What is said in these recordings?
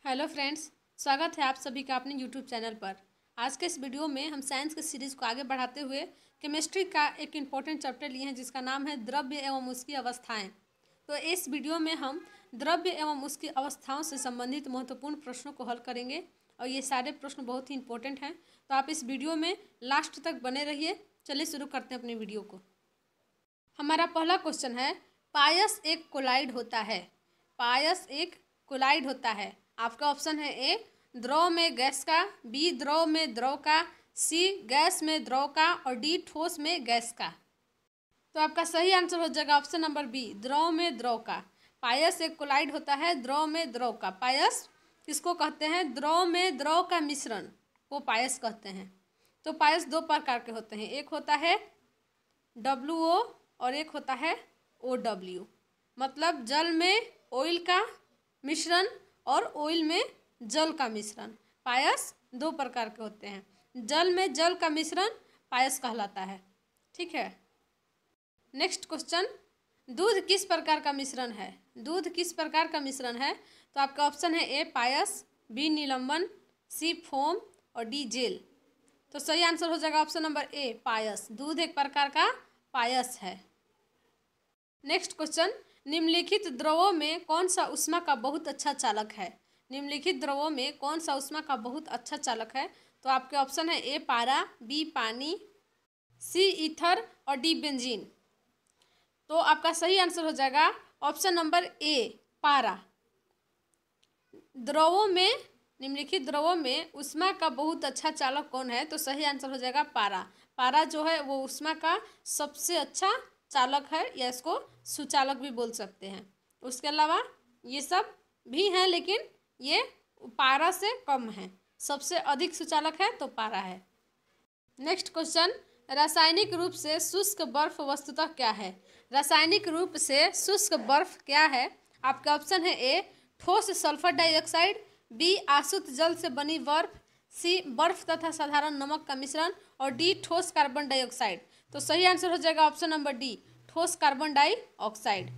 Hello friends, स्वागत है आप सभी का अपने यूट्यूब चैनल पर। आज के इस वीडियो में हम साइंस के सीरीज़ को आगे बढ़ाते हुए केमिस्ट्री का एक इम्पोर्टेंट चैप्टर लिए हैं जिसका नाम है द्रव्य एवं उसकी अवस्थाएं। तो इस वीडियो में हम द्रव्य एवं उसकी अवस्थाओं से संबंधित महत्वपूर्ण प्रश्नों को हल करेंगे और ये सारे प्रश्न बहुत ही इंपॉर्टेंट हैं। तो आप इस वीडियो में लास्ट तक बने रहिए। चलिए शुरू करते हैं अपने वीडियो को। हमारा पहला क्वेश्चन है, पायस एक कोलाइड होता है। पायस एक कोलाइड होता है। आपका ऑप्शन है ए द्रव में गैस का, बी द्रव में द्रव का, सी गैस में द्रव का और डी ठोस में गैस का। तो आपका सही आंसर हो जाएगा ऑप्शन नंबर बी, द्रव में द्रव का। पायस एक कोलाइड होता है द्रव में द्रव का। पायस किसको कहते हैं? द्रव में द्रव का मिश्रण को पायस कहते हैं। तो पायस दो प्रकार के होते हैं, एक होता है WO और एक होता है OW। मतलब जल में ऑयल का मिश्रण और ऑयल में जल का मिश्रण। पायस दो प्रकार के होते हैं। जल में जल का मिश्रण पायस कहलाता है। ठीक है। नेक्स्ट क्वेश्चन, दूध किस प्रकार का मिश्रण है? दूध किस प्रकार का मिश्रण है? तो आपका ऑप्शन है ए पायस, बी निलंबन, सी फोम और डी जेल। तो सही आंसर हो जाएगा ऑप्शन नंबर ए पायस। दूध एक प्रकार का पायस है। नेक्स्ट क्वेश्चन, निम्नलिखित द्रवों में कौन सा ऊष्मा का बहुत अच्छा चालक है? निम्नलिखित द्रवों में कौन सा ऊष्मा का बहुत अच्छा चालक है? तो आपके ऑप्शन है ए पारा, बी पानी, सी ईथर और डी बेंजीन। तो आपका सही आंसर हो जाएगा ऑप्शन नंबर ए पारा। द्रवों में, निम्नलिखित द्रवों में ऊष्मा का बहुत अच्छा चालक कौन है? तो सही आंसर हो जाएगा पारा। पारा जो है वो ऊष्मा का सबसे अच्छा चालक है, या इसको सुचालक भी बोल सकते हैं। उसके अलावा ये सब भी हैं लेकिन ये पारा से कम है। सबसे अधिक सुचालक है तो पारा है। नेक्स्ट क्वेश्चन, रासायनिक रूप से शुष्क बर्फ वस्तुतः क्या है? रासायनिक रूप से शुष्क बर्फ क्या है? आपका ऑप्शन है ए ठोस सल्फर डाइऑक्साइड, बी आसुत जल से बनी बर्फ, सी बर्फ तथा साधारण नमक का मिश्रण और डी ठोस कार्बन डाइऑक्साइड। तो सही आंसर हो जाएगा ऑप्शन नंबर डी ठोस कार्बन डाइऑक्साइड।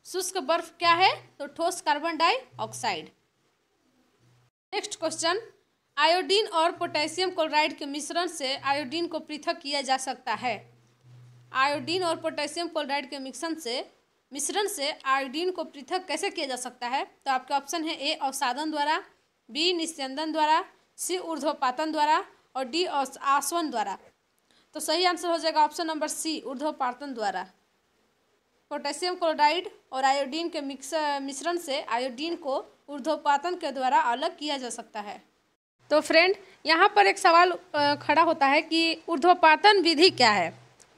शुष्क बर्फ क्या है? तो ठोस carbon dioxide. Next question, iodine और पोटेशियम क्लोराइड के मिश्रण से आयोडीन को पृथक किया जा सकता है। आयोडीन और पोटेशियम क्लोराइड के मिश्रण से आयोडीन को पृथक कैसे किया जा सकता है? तो आपके ऑप्शन है ए अवसादन द्वारा, बी निस्यंदन द्वारा, सी ऊर्ध्वपातन द्वारा और डी आसवन द्वारा। तो सही आंसर हो जाएगा ऑप्शन नंबर सी ऊर्ध्वपातन द्वारा। पोटेशियम क्लोराइड और आयोडीन के मिश्रण से आयोडीन को ऊर्ध्वपातन के द्वारा अलग किया जा सकता है। तो फ्रेंड, यहाँ पर एक सवाल खड़ा होता है कि ऊर्ध्वपातन विधि क्या है?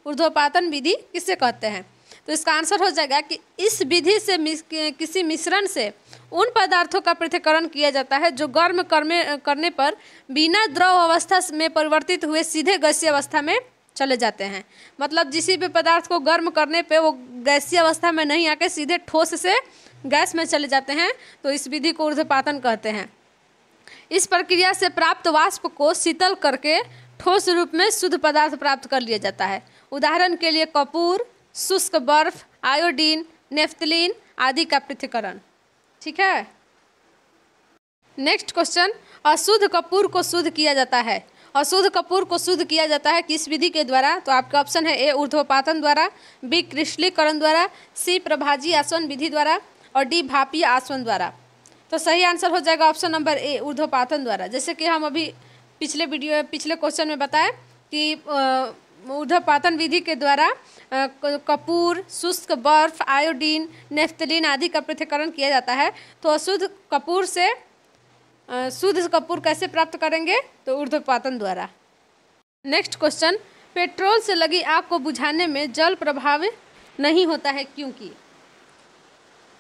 ऊर्ध्वपातन विधि किसे कहते हैं? तो इसका आंसर हो जाएगा कि इस विधि से किसी मिश्रण से उन पदार्थों का पृथक्करण किया जाता है जो गर्म करने पर बिना द्रव अवस्था में परिवर्तित हुए सीधे गैसीय अवस्था में चले जाते हैं। मतलब किसी भी पदार्थ को गर्म करने पे वो गैसीय अवस्था में नहीं आके सीधे ठोस से गैस में चले जाते हैं। तो इस विधि को ऊर्ध्वपातन कहते हैं। इस प्रक्रिया से प्राप्त वाष्प को शीतल करके ठोस रूप में शुद्ध पदार्थ प्राप्त कर लिया जाता है। उदाहरण के लिए कपूर, शुष्क बर्फ, आयोडीन, नेफ्थलीन आदि का पृथक्करण। ठीक है। नेक्स्ट क्वेश्चन, अशुद्ध कपूर को शुद्ध किया जाता है। अशुद्ध कपूर को शुद्ध किया जाता है किस विधि के द्वारा? तो आपका ऑप्शन है ए ऊर्ध्वपातन द्वारा, बी क्रिस्टलीकरण द्वारा, सी प्रभाजी आसवन विधि द्वारा और डी भापीय आसवन द्वारा। तो सही आंसर हो जाएगा ऑप्शन नंबर ए ऊर्ध्वपातन द्वारा। जैसे कि हम अभी पिछले क्वेश्चन में बताए कि ऊर्ध्वपातन विधि के द्वारा कपूर, शुष्क बर्फ, आयोडीन, नेफ्थलीन आदि का पृथक्करण किया जाता है। तो अशुद्ध कपूर से शुद्ध कपूर कैसे प्राप्त करेंगे? तो ऊर्ध्वपातन द्वारा। नेक्स्ट क्वेश्चन, पेट्रोल से लगी आग को बुझाने में जल प्रभावित नहीं होता है क्योंकि?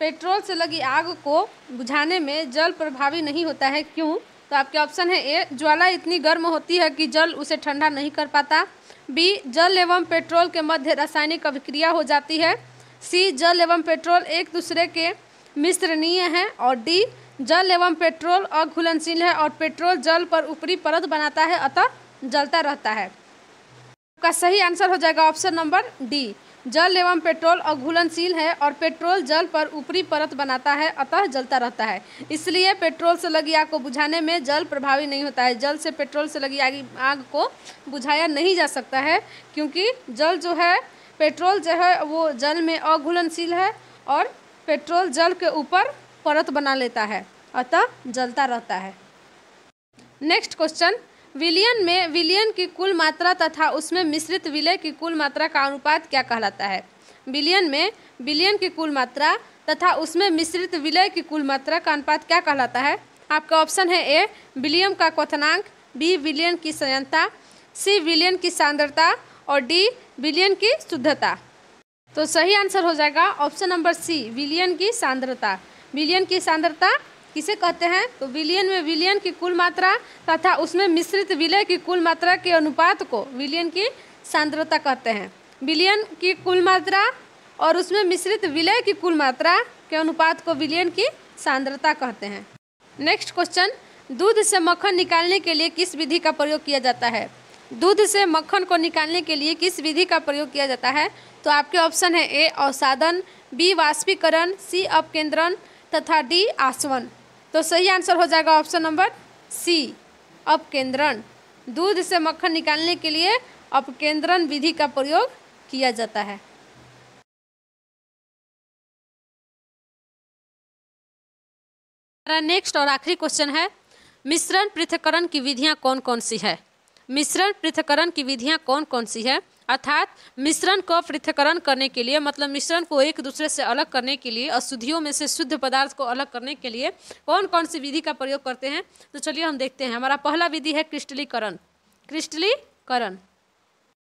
पेट्रोल से लगी आग को बुझाने में जल प्रभावी नहीं होता है क्यों? तो आपके ऑप्शन है ए ज्वाला इतनी गर्म होती है कि जल उसे ठंडा नहीं कर पाता, बी जल एवं पेट्रोल के मध्य रासायनिक अभिक्रिया हो जाती है, सी जल एवं पेट्रोल एक दूसरे के मिश्रणीय हैं और डी जल एवं पेट्रोल अघुलनशील है और पेट्रोल जल पर ऊपरी परत बनाता है अतः जलता रहता है। आपका सही आंसर हो जाएगा ऑप्शन नंबर डी जल एवं पेट्रोल अघुलनशील है और पेट्रोल जल पर ऊपरी परत बनाता है, अतः जलता रहता है। इसलिए पेट्रोल से लगी आग को बुझाने में जल प्रभावी नहीं होता है। जल से पेट्रोल से लगी आग को बुझाया नहीं जा सकता है, क्योंकि जल जो है, पेट्रोल जो है वो जल में अघुलनशील है और पेट्रोल जल के ऊपर परत बना लेता है, अतः जलता रहता है। नेक्स्ट क्वेश्चन, विलयन में विलयन की कुल मात्रा तथा उसमें मिश्रित विलय की कुल मात्रा का अनुपात क्या कहलाता है? विलयन में विलयन की कुल मात्रा तथा उसमें मिश्रित विलय की कुल मात्रा का अनुपात क्या कहलाता है? आपका ऑप्शन है ए विलियम का क्वथनांक, बी विलयन की संयंत्रता, सी विलयन की सांद्रता और डी विलयन की शुद्धता। तो सही आंसर हो जाएगा ऑप्शन नंबर सी विलयन की सांद्रता। विलयन की सांद्रता किसे कहते हैं? तो विलयन में विलयन की कुल मात्रा तथा उसमें मिश्रित विलय की कुल मात्रा के अनुपात को विलयन की सांद्रता कहते हैं। विलयन की कुल मात्रा और उसमें मिश्रित विलय की कुल मात्रा के अनुपात को विलयन की सांद्रता कहते हैं। नेक्स्ट क्वेश्चन, दूध से मक्खन निकालने के लिए किस विधि का प्रयोग किया जाता है? दूध से मक्खन को निकालने के लिए किस विधि का प्रयोग किया जाता है? तो आपके ऑप्शन है ए अवसादन, बी वाष्पीकरण, सी अपकेंद्रण तथा डी आसवन। तो सही आंसर हो जाएगा ऑप्शन नंबर सी अपकेंद्रण। दूध से मक्खन निकालने के लिए अपकेंद्रण विधि का प्रयोग किया जाता है। हमारा नेक्स्ट और आखिरी क्वेश्चन है, मिश्रण पृथक्करण की विधियां कौन कौन सी है? मिश्रण पृथक्करण की विधियां कौन कौन सी है? अर्थात मिश्रण को पृथक्करण करने के लिए, मतलब मिश्रण को एक दूसरे से अलग करने के लिए, अशुद्धियों में से शुद्ध पदार्थ को अलग करने के लिए कौन कौन सी विधि का प्रयोग करते हैं? तो चलिए हम देखते हैं। हमारा पहला विधि है क्रिस्टलीकरण। क्रिस्टलीकरण,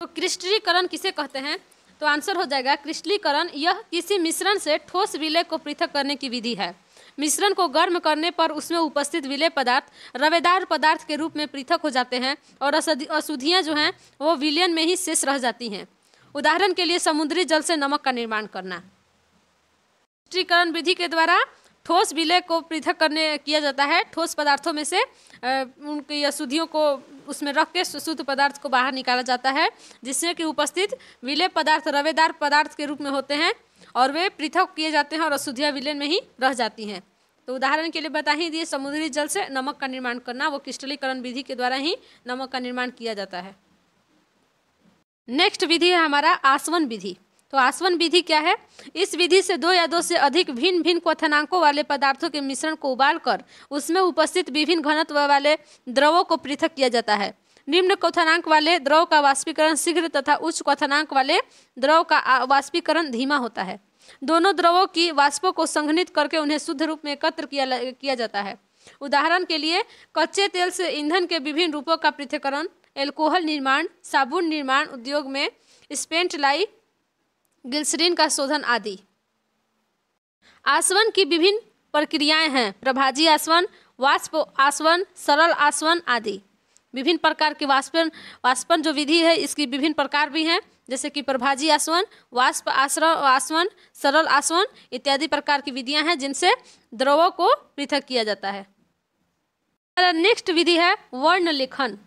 तो क्रिस्टलीकरण किसे कहते हैं? तो आंसर हो जाएगा क्रिस्टलीकरण, यह किसी मिश्रण से ठोस विलय को पृथक करने की विधि है। मिश्रण को गर्म करने पर उसमें उपस्थित विलय पदार्थ रवेदार पदार्थ के रूप में पृथक हो जाते हैं और अशुद्धियाँ जो हैं वो विलयन में ही शेष रह जाती हैं। उदाहरण के लिए समुद्री जल से नमक का निर्माण करना। क्रिस्टलीकरण विधि के द्वारा ठोस विलय को पृथक किया जाता है। ठोस पदार्थों में से उनकी अशुद्धियों को उसमें रख के शुद्ध पदार्थ को बाहर निकाला जाता है, जिससे कि उपस्थित विलय पदार्थ रवेदार पदार्थ के रूप में होते हैं और वे पृथक किए जाते हैं और अशुद्धियाँ विलयन में ही रह जाती हैं। तो उदाहरण के लिए बता ही दिए, समुद्री जल से नमक का निर्माण करना, वो क्रिस्टलीकरण विधि के द्वारा ही नमक का निर्माण किया जाता है। नेक्स्ट विधि है हमारा आसवन विधि। तो आसवन विधि क्या है? इस विधि से दो या दो से अधिक भिन्न भिन्न क्वथनांकों वाले पदार्थों के मिश्रण को उबालकर उसमें उपस्थित विभिन्न घनत्व वाले द्रवों को पृथक किया जाता है। निम्न क्वथनांक वाले द्रव का वाष्पीकरण शीघ्र तथा उच्च क्वथनांक वाले द्रव का वाष्पीकरण धीमा होता है। दोनों द्रवों की वाष्पों को संघनित करके उन्हें शुद्ध रूप में एकत्र किया जाता है। उदाहरण के लिए कच्चे तेल से ईंधन के विभिन्न रूपों का पृथक्करण, एल्कोहल निर्माण, साबुन निर्माण उद्योग में स्पेंट लाई, ग्लिसरीन का शोधन आदि। आसवन की विभिन्न प्रक्रियाएं हैं, प्रभाजी आसवन, वाष्प आसवन, सरल आसवन आदि। विभिन्न प्रकार के वाष्पन जो विधि है इसकी विभिन्न प्रकार भी हैं, जैसे कि प्रभाजी आसवन, वाष्प आसवन, सरल आसवन इत्यादि प्रकार की विधियां हैं जिनसे द्रवों को पृथक किया जाता है। नेक्स्ट विधि है वर्ण लेखन।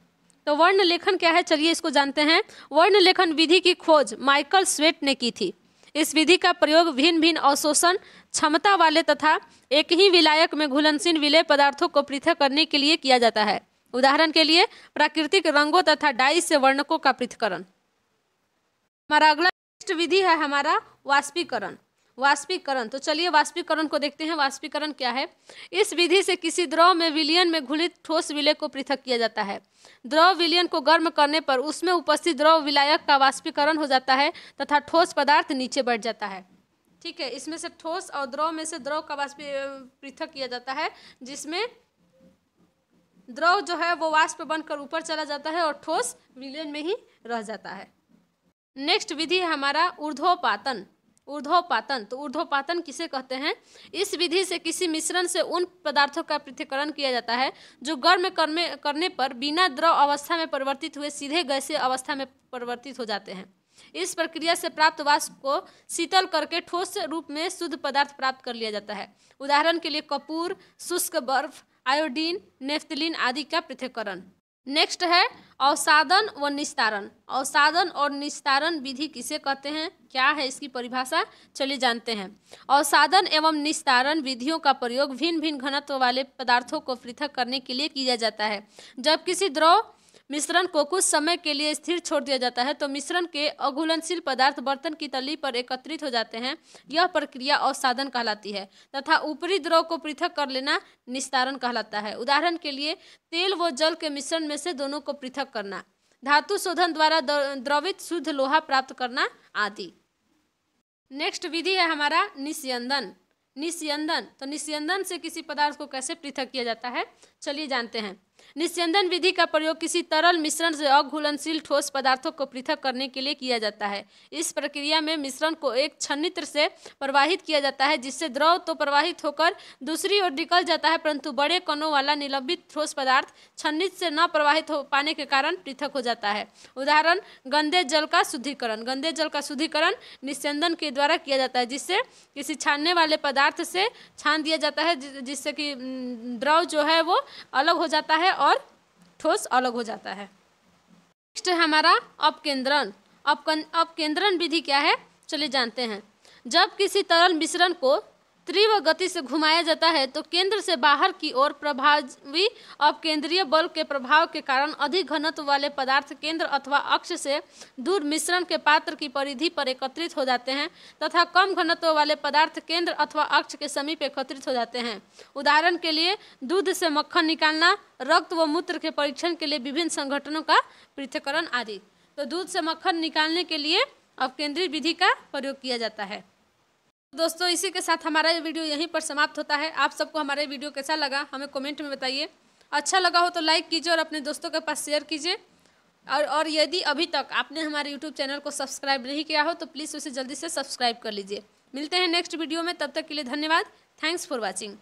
तो वर्ण लेखन क्या है, चलिए इसको जानते हैं। वर्ण लेखन विधि की खोज माइकल स्वेट ने की थी। इस विधि का प्रयोग भिन्न भिन्न अवशोषण क्षमता वाले तथा एक ही विलायक में घुलनशील विलय पदार्थों को पृथक करने के लिए किया जाता है। उदाहरण के लिए प्राकृतिक रंगों तथा डाई से वर्णकों का पृथक्करण। हमारा अगला नेक्स्ट विधि है हमारा वाष्पीकरण। वाष्पीकरण, तो चलिए वाष्पीकरण को देखते हैं। वाष्पीकरण क्या है? इस विधि से किसी द्रव में विलयन में घुलित ठोस विलय को पृथक किया जाता है। द्रव विलयन को गर्म करने पर उसमें उपस्थित द्रव विलायक का वाष्पीकरण हो जाता है तथा ठोस पदार्थ नीचे बैठ जाता है। ठीक है, इसमें से ठोस और द्रव में से द्रव का पृथक किया जाता है, जिसमें द्रव जो है वो वाष्प बनकर ऊपर चला जाता है और ठोस विलयन में ही रह जाता है। नेक्स्ट विधि है हमारा ऊर्ध्वपातन। ऊर्ध्वपातन, तो ऊर्ध्वपातन किसे कहते हैं? इस विधि से किसी मिश्रण से उन पदार्थों का पृथक्करण किया जाता है जो गर्म करने पर बिना द्रव अवस्था में परिवर्तित हुए सीधे गैसीय अवस्था में परिवर्तित हो जाते हैं। इस प्रक्रिया से प्राप्त वाष्प को शीतल करके ठोस रूप में शुद्ध पदार्थ प्राप्त कर लिया जाता है। उदाहरण के लिए कपूर, शुष्क बर्फ, आयोडीन, नेफ्थलीन आदि का पृथक्करण। नेक्स्ट है अवसादन व निस्तारण। अवसादन और निस्तारण विधि किसे कहते हैं, क्या है इसकी परिभाषा, चलिए जानते हैं। अवसादन एवं निस्तारण विधियों का प्रयोग भिन्न भिन्न घनत्व वाले पदार्थों को पृथक करने के लिए किया जाता है। जब किसी द्रव मिश्रण को कुछ समय के लिए स्थिर छोड़ दिया जाता है तो मिश्रण के अघुलनशील पदार्थ बर्तन की तली पर एकत्रित हो जाते हैं। यह प्रक्रिया अवसादन कहलाती है तथा ऊपरी द्रव को पृथक कर लेना निस्तारण कहलाता है। उदाहरण के लिए तेल व जल के मिश्रण में से दोनों को पृथक करना, धातु शोधन द्वारा द्रवित शुद्ध लोहा प्राप्त करना आदि। नेक्स्ट विधि है हमारा निस्यंदन। निस्यंदन, तो निस्यंदन से किसी पदार्थ को कैसे पृथक किया जाता है, चलिए जानते हैं। निस्यंदन विधि का प्रयोग किसी तरल मिश्रण से अघुलनशील ठोस पदार्थों को पृथक करने के लिए किया जाता है। इस प्रक्रिया में मिश्रण को एक छन्नित्र से प्रवाहित किया जाता है जिससे द्रव तो प्रवाहित होकर दूसरी ओर निकल जाता है, परंतु बड़े कणों वाला निलंबित ठोस पदार्थ छन्नित्र से न प्रवाहित हो पाने के कारण पृथक हो जाता है। उदाहरण गंदे जल का शुद्धिकरण। गंदे जल का शुद्धिकरण निस्यंदन के द्वारा किया जाता है, जिससे किसी छानने वाले पदार्थ से छान दिया जाता है जिससे कि द्रव जो है वो अलग हो जाता है और ठोस अलग हो जाता है। नेक्स्ट है हमारा अपकेंद्रण। अपकेंद्रण विधि क्या है, चलिए जानते हैं। जब किसी तरल मिश्रण को तीव्र गति से घुमाया जाता है तो केंद्र से बाहर की ओर प्रभावी अपकेंद्रीय बल के प्रभाव के कारण अधिक घनत्व वाले पदार्थ केंद्र अथवा अक्ष से दूर मिश्रण के पात्र की परिधि पर एकत्रित हो जाते हैं तथा कम घनत्व वाले पदार्थ केंद्र अथवा अक्ष के समीप एकत्रित हो जाते हैं। उदाहरण के लिए दूध से मक्खन निकालना, रक्त व मूत्र के परीक्षण के लिए विभिन्न संगठनों का पृथक्करण आदि। तो दूध से मक्खन निकालने के लिए अपकेंद्रीय विधि का प्रयोग किया जाता है। दोस्तों इसी के साथ हमारा ये वीडियो यहीं पर समाप्त होता है। आप सबको हमारा वीडियो कैसा लगा हमें कमेंट में बताइए। अच्छा लगा हो तो लाइक कीजिए और अपने दोस्तों के पास शेयर कीजिए। और यदि अभी तक आपने हमारे यूट्यूब चैनल को सब्सक्राइब नहीं किया हो तो प्लीज़ उसे जल्दी से सब्सक्राइब कर लीजिए। मिलते हैं नेक्स्ट वीडियो में, तब तक के लिए धन्यवाद। Thanks for watching.